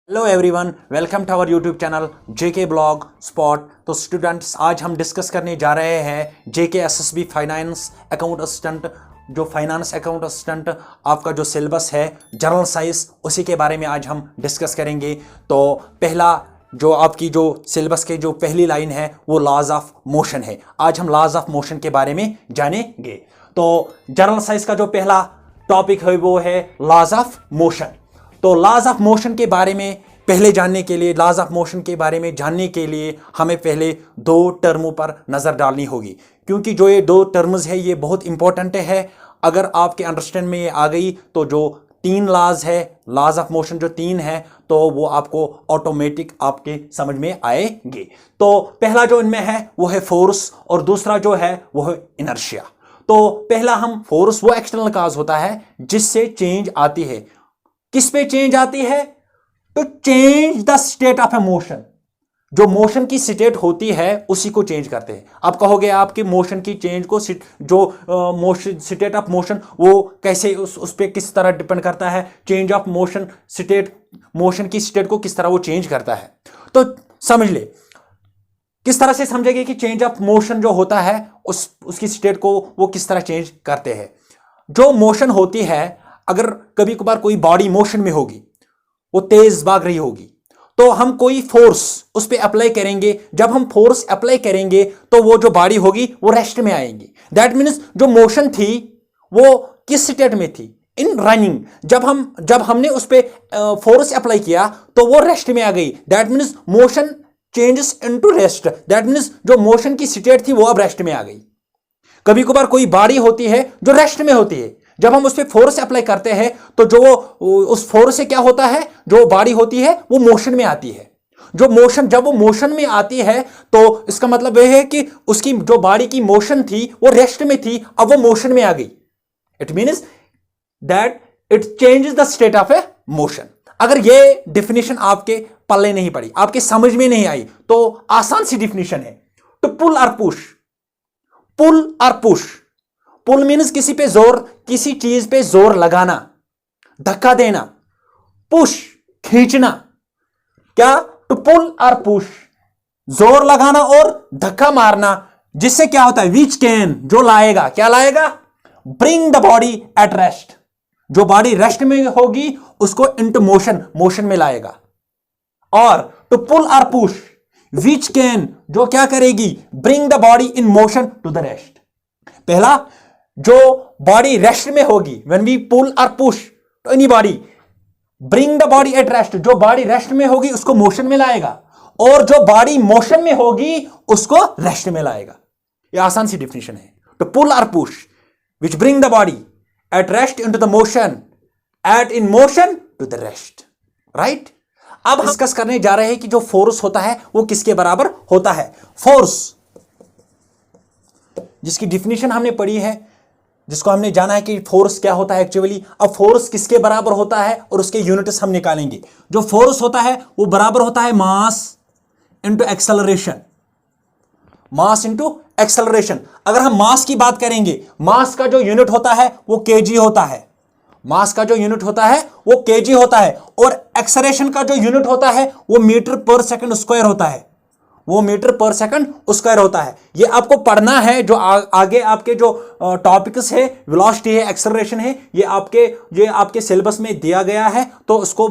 Hello everyone, welcome to our YouTube channel JK blog spot. तो students, आज हम discuss करने जा रहे हैं JK SSB finance account assistant. जो फाइनेंस अकाउंट असिस्टेंट आपका जो सिलेबस है जनरल साइंस, उसी के बारे में आज हम डिस्कस करेंगे। तो पहला जो आपकी जो सिलेबस के जो पहली लाइन है वो लॉज ऑफ मोशन है। आज हम लॉज ऑफ मोशन के बारे में जानेंगे। तो जनरल साइंस का जो पहला टॉपिक है वो है लॉज ऑफ मोशन। तो लॉज ऑफ मोशन के बारे में पहले जानने के लिए, लॉज ऑफ मोशन के बारे में जानने के लिए हमें पहले दो टर्मों पर नज़र डालनी होगी, क्योंकि जो ये दो टर्म्स है ये बहुत इंपॉर्टेंट है। अगर आपके अंडरस्टैंड में ये आ गई तो जो तीन लॉज है, लॉज ऑफ मोशन जो तीन है, तो वो आपको ऑटोमेटिक आपके समझ में आएंगे। तो पहला जो इनमें है वो है फोर्स, और दूसरा जो है वो है इनर्शिया। तो पहला हम फोर्स, वो एक्सटर्नल काज होता है जिससे चेंज आती है। किस पे चेंज आती है? To change the state of a motion. जो मोशन की स्टेट होती है उसी को चेंज करते हैं। आप कहोगे आपकी मोशन की चेंज को जो मोशन स्टेट ऑफ मोशन वो कैसे उस पे किस तरह डिपेंड करता है, change of motion state, motion की स्टेट को किस तरह वो चेंज करता है। तो समझ ले, किस तरह से समझेंगे कि चेंज ऑफ मोशन जो होता है उसकी स्टेट को वो किस तरह चेंज करते हैं। जो मोशन होती है, अगर कभी कभार कोई बॉडी मोशन में होगी, वो तेज भाग रही होगी, तो हम कोई फोर्स उस पर अप्लाई करेंगे। जब हम फोर्स अप्लाई करेंगे तो वो जो बॉडी होगी वो रेस्ट में आएंगी। दैट मीन्स जो मोशन थी वो किस स्टेट में थी? इन रनिंग। जब हमने उस पर फोर्स अप्लाई किया तो वो रेस्ट में आ गई। That means motion changes into rest. That means जो मोशन की स्टेट थी वो अब रेस्ट में आ गई। कभी कभार कोई बॉडी होती है जो रेस्ट में होती है, जब हम उस पर फोर्स अप्लाई करते हैं तो जो उस फोर्स से क्या होता है, जो बॉडी होती है वो मोशन में आती है। जब वो मोशन में आती है तो इसका मतलब यह है कि उसकी जो बॉडी की मोशन थी वो रेस्ट में थी, अब वो मोशन में आ गई। It means that it changes the state of a motion. अगर ये डिफिनेशन आपके पल्ले नहीं पड़ी, आपके समझ में नहीं आई, तो आसान सी डिफिनेशन है, टू पुल और पुश। पुल और पुश। पुल मीन्स किसी पे जोर, किसी चीज पे जोर लगाना, धक्का देना। पुश खींचना। क्या? टू पुल और पुश, जोर लगाना और धक्का मारना, जिससे क्या होता है? विच कैन, जो लाएगा, क्या लाएगा? Bring the body at rest. जो बॉडी रेस्ट में होगी उसको इनटू मोशन, मोशन में लाएगा। और टू पुल और पुश, विच कैन, जो क्या करेगी? Bring the body in motion to the rest. पहला, जो बॉडी रेस्ट में होगी, व्हेन वी पुल और push to any body, bring the body at rest. जो बॉडी रेस्ट में होगी उसको मोशन में लाएगा, और जो बॉडी मोशन में होगी उसको रेस्ट में लाएगा। यह आसान सी डिफिनेशन है। टू पुल और push which bring the body at rest into the motion, at in motion to the rest. Right? अब हम डिस्कस करने जा रहे हैं कि जो फोर्स होता है वो किसके बराबर होता है। फोर्स, जिसकी डिफिनेशन हमने पढ़ी है, जिसको हमने जाना है कि फोर्स क्या होता है एक्चुअली। अब फोर्स किसके बराबर होता है और उसके यूनिट्स हम निकालेंगे। जो फोर्स होता है वो बराबर होता है mass into acceleration. Mass into acceleration. अगर हम मास की बात करेंगे, मास का जो यूनिट होता है वो केजी होता है। मास का जो यूनिट होता है वो केजी होता है, और एक्सेलरेशन का जो यूनिट होता है वो मीटर पर सेकंड स्क्वायर होता है। वो मीटर पर सेकंड स्क्वायर होता है। ये आपको पढ़ना है। जो आगे आपके जो टॉपिक्स है, वेलोसिटी है, एक्सेलरेशन है, ये आपके सिलेबस में दिया गया है। तो उसको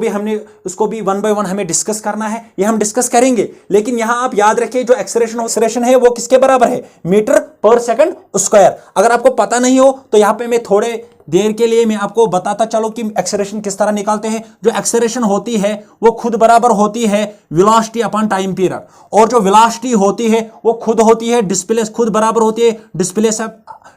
भी वन बाय वन हमें डिस्कस करना है। ये हम डिस्कस करेंगे, लेकिन यहां आप याद रखिए जो एक्सेलरेशन है वो किसके बराबर है? मीटर पर सेकंड स्क्वायर। अगर आपको पता नहीं हो तो यहां पे मैं थोड़े देर के लिए मैं आपको बताता चलो कि एक्सेलरेशन किस तरह निकालते हैं। जो एक्सेलरेशन होती है वो खुद बराबर होती है वेलोसिटी अपॉन टाइम पीरियड, और जो वेलोसिटी होती है वो खुद होती है खुद बराबर होती है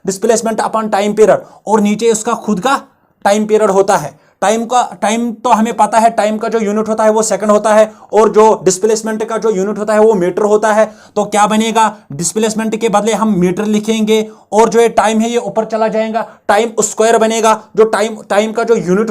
डिस्प्लेसमेंट अपॉन टाइम पीरियड, और नीचे उसका खुद का टाइम पीरियड होता है। टाइम तो हमें पता है, टाइम का जो यूनिट होता है वो सेकंड होता है, और जो डिस्प्लेसमेंट का जो यूनिट होता है वो मीटर होता है। तो क्या बनेगा? डिस्प्लेसमेंट के बदले हम मीटर लिखेंगे, और जो ये टाइम है ये ऊपर चला जाएगा, टाइम स्क्वायर बनेगा। जो टाइम का जो यूनिट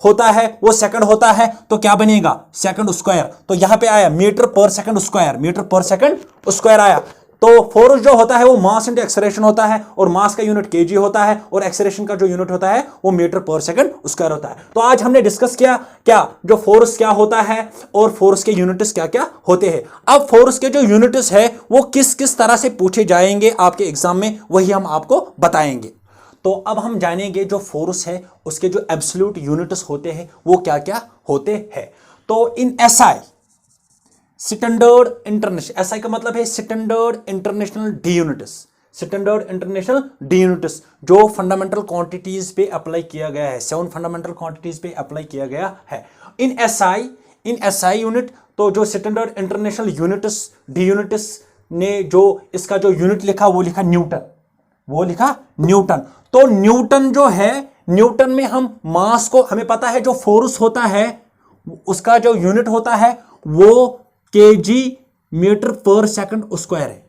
होता है वो सेकंड होता है, तो क्या बनेगा? Second square. तो यहां पे आया मीटर पर सेकंड स्क्वायर, मीटर पर सेकंड स्क्वायर आया। तो फोर्स जो होता है वो मास इंटू एक्सेलरेशन होता है, और मास का यूनिट केजी होता है, और एक्सेलरेशन का जो यूनिट होता है वो मीटर पर सेकंड स्क्वायर होता है। तो आज हमने डिस्कस किया क्या जो फोर्स क्या होता है और फोर्स के यूनिट्स क्या क्या होते हैं। अब फोर्स के जो यूनिट्स है वो किस किस तरह से पूछे जाएंगे आपके एग्जाम में, वही हम आपको बताएंगे। तो अब हम जानेंगे जो फोर्स है उसके जो एब्सोल्यूट यूनिट्स होते हैं वो क्या क्या होते हैं। तो in SI, standard international, SI का मतलब है standard international D units, standard international D units जो फंडामेंटल क्वांटिटीज पे अप्लाई किया गया है, 7 फंडामेंटल क्वांटिटीज पे अप्लाई किया गया है। इन एसआई यूनिट, तो जो standard international units D units ने जो इसका जो यूनिट लिखा वो लिखा न्यूटन, वो लिखा न्यूटन। तो न्यूटन जो है, न्यूटन में हम मास को, हमें पता है जो फोर्स होता है उसका जो यूनिट होता है वो केजी मीटर पर सेकंड स्क्वायर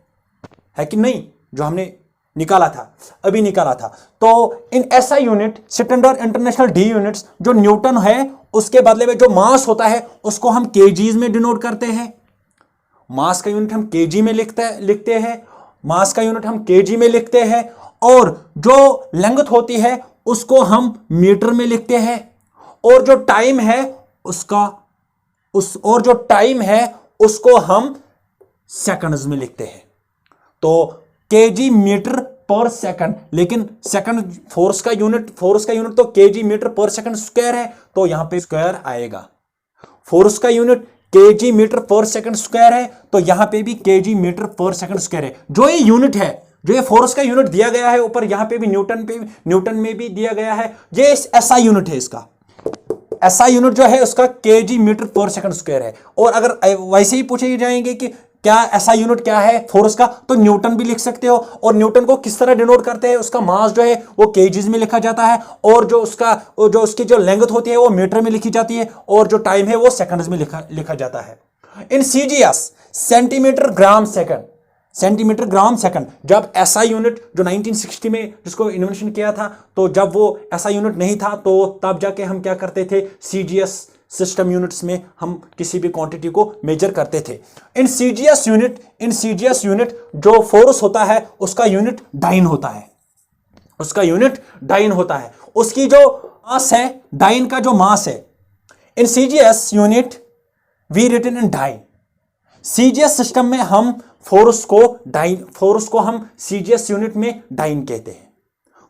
है कि नहीं, जो हमने निकाला था, अभी निकाला था। तो in SI unit, standard international D units, जो न्यूटन है उसके बदले में जो मास होता है उसको हम केजीज में डिनोट करते हैं। मास का यूनिट हम केजी में लिखते हैं, मास का यूनिट हम केजी में लिखते हैं, और जो लेंथ होती है उसको हम मीटर में लिखते हैं, और जो टाइम है उसको हम सेकंड्स में लिखते हैं। तो केजी मीटर पर सेकंड, लेकिन सेकंड फोर्स का यूनिट तो केजी मीटर पर सेकंड स्क्वायर है, तो यहां पे स्क्वायर आएगा। फोर्स का यूनिट केजी मीटर पर सेकंड स्क्वायर है, तो यहां पे भी केजी मीटर पर सेकंड स्क्वायर है। जो ये यूनिट है, जो ये फोर्स का यूनिट दिया गया है ऊपर, यहां पे भी न्यूटन में भी दिया गया है। ये एसआई यूनिट है, इसका एसआई यूनिट जो है उसका केजी मीटर पर सेकंड स्क्वायर है। और अगर वैसे ही पूछे जाएंगे कि क्या एसआई यूनिट क्या है फोर्स का, तो न्यूटन भी लिख सकते हो। और न्यूटन को किस तरह डिनोट करते हैं, उसका मास जो है वो केजीज में लिखा जाता है, और जो उसकी जो लेंथ होती है वो मीटर में लिखी जाती है, और जो टाइम है वो सेकंड्स में लिखा जाता है। In CGS, centimetre gram second, centimetre gram second, जब एसआई यूनिट जो 1960 में जिसको इन्वेंशन किया था, तो जब वो एसआई यूनिट नहीं था तो तब जाके हम क्या करते थे, सीजीएस सिस्टम यूनिट्स में हम किसी भी क्वांटिटी को मेजर करते थे। इन सीजीएस यूनिट जो फोर्स होता है उसका यूनिट डाइन होता है, उसकी जो मास है, डाइन का जो मास है, in CGS unit we written in dyne. CGS system में हम फोर्स को हम सीजीएस यूनिट में डाइन कहते हैं,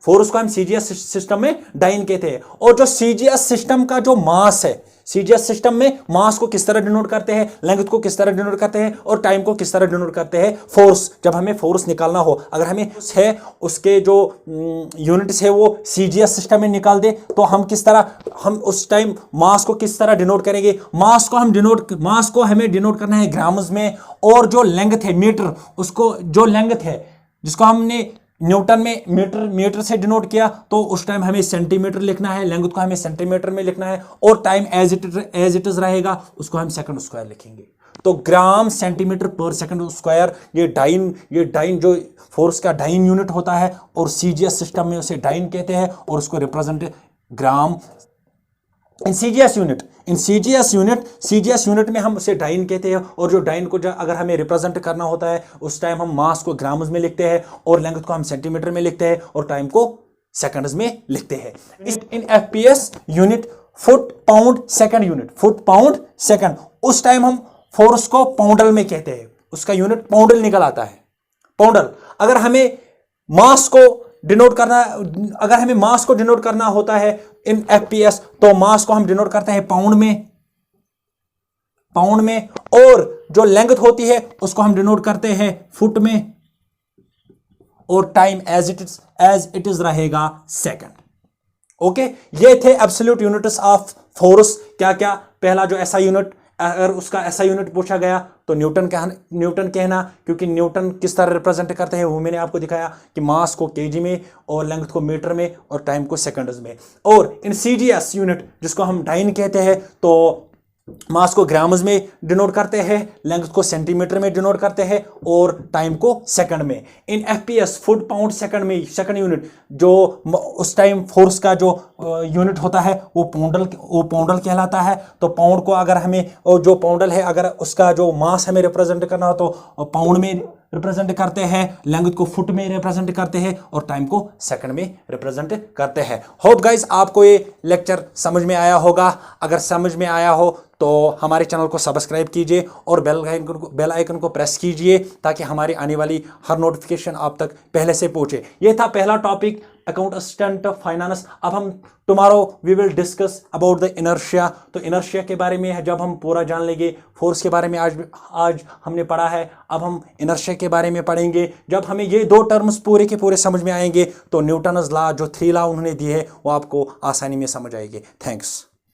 फोर्स को हम सीजीएस सिस्टम में डाइन कहते हैं। और जो सीजीएस सिस्टम का जो मास है, सीजीएस सिस्टम में मास को किस तरह डिनोट करते हैं, लेंथ को किस तरह डिनोट करते हैं, और टाइम को किस तरह डिनोट करते हैं। फोर्स, जब हमें फोर्स निकालना हो, अगर हमें है उसके जो यूनिट्स है वो सीजीएस सिस्टम में निकाल दे, तो हम किस तरह, हम उस टाइम मास को किस तरह डिनोट करेंगे। मास को हमें डिनोट करना है ग्राम्स में, और जो लेंथ है मीटर, उसको जो लेंथ है जिसको हमने न्यूटन में मीटर से डिनोट किया, तो उस टाइम हमें सेंटीमीटर लिखना है, लेंथ को हमें सेंटीमीटर में लिखना है, और टाइम एज इट इज रहेगा उसको हम सेकंड स्क्वायर लिखेंगे। तो ग्राम सेंटीमीटर पर सेकंड स्क्वायर, ये डाइन जो फोर्स का डाइन यूनिट होता है, और सीजीएस सिस्टम में उसे डाइन कहते हैं, और उसको रिप्रेजेंट ग्राम। इन सीजीएस यूनिट में हम उसे डाइन कहते हैं, और जो डाइन को अगर हमें रिप्रेजेंट करना होता है उस टाइम हम मास को ग्राम्स में लिखते हैं, और लेंथ को हम सेंटीमीटर में लिखते हैं, और टाइम को सेकंड्स में लिखते हैं। In FPS unit, foot pound second unit, foot pound second, उस टाइम हम फोर्स को पाउंडल में कहते हैं, उसका यूनिट पाउंडल निकल आता है, पाउंडल। अगर हमें मास को डिनोट करना होता है इन एफपीएस, तो मास को हम डिनोट करते हैं पाउंड में, और जो लेंथ होती है उसको हम डिनोट करते हैं फुट में, और टाइम एज इट इज रहेगा सेकंड। ओके, ये थे एब्सोल्यूट यूनिट्स ऑफ फोर्स। क्या क्या, पहला जो एसआई यूनिट, अगर उसका एसआई यूनिट पूछा गया तो न्यूटन कहना, क्योंकि न्यूटन किस तरह रिप्रेजेंट करते हैं वो मैंने आपको दिखाया कि मास को केजी में, और लेंथ को मीटर में, और टाइम को सेकंड्स में। और इन सीजीएस यूनिट जिसको हम डाइन कहते हैं, तो मास को ग्राम्स में डिनोट करते हैं, लेंथ को सेंटीमीटर में डिनोट करते हैं, और टाइम को सेकंड में। इन एफपीएस, फुट पाउंड सेकंड में, सेकंड यूनिट जो उस टाइम फोर्स का जो यूनिट होता है वो पाउंडल कहलाता है। तो पाउंड को अगर हमें, जो पाउंडल है, अगर उसका जो मास हमें रिप्रेजेंट करना हो तो पाउंड में रिप्रेजेंट करते हैं, लेंथ को फुट में रिप्रेजेंट करते हैं और टाइम को सेकंड में रिप्रेजेंट करते हैं। होप गाइस आपको ये लेक्चर समझ में आया होगा। अगर समझ में आया हो तो हमारे चैनल को सब्सक्राइब कीजिए और बेल आइकन को प्रेस कीजिए ताकि हमारी आने वाली हर नोटिफिकेशन आप तक पहले से पहुंचे। ये था पहला टॉपिक, अकाउंट असिस्टेंट फाइनेंस। अब हम tomorrow we will discuss about the inertia. तो इनर्शिया के बारे में है जब हम पूरा जान लेंगे। फोर्स के बारे में आज हमने पढ़ा है, अब हम इनर्शिया के बारे में पढ़ेंगे। जब हमें ये दो टर्म्स पूरे के पूरे समझ में आएंगे तो न्यूटन्स लॉ जो 3 लॉ उन्होंने दिए हैं वो आपको आसानी में समझ आएंगे। थैंक्स।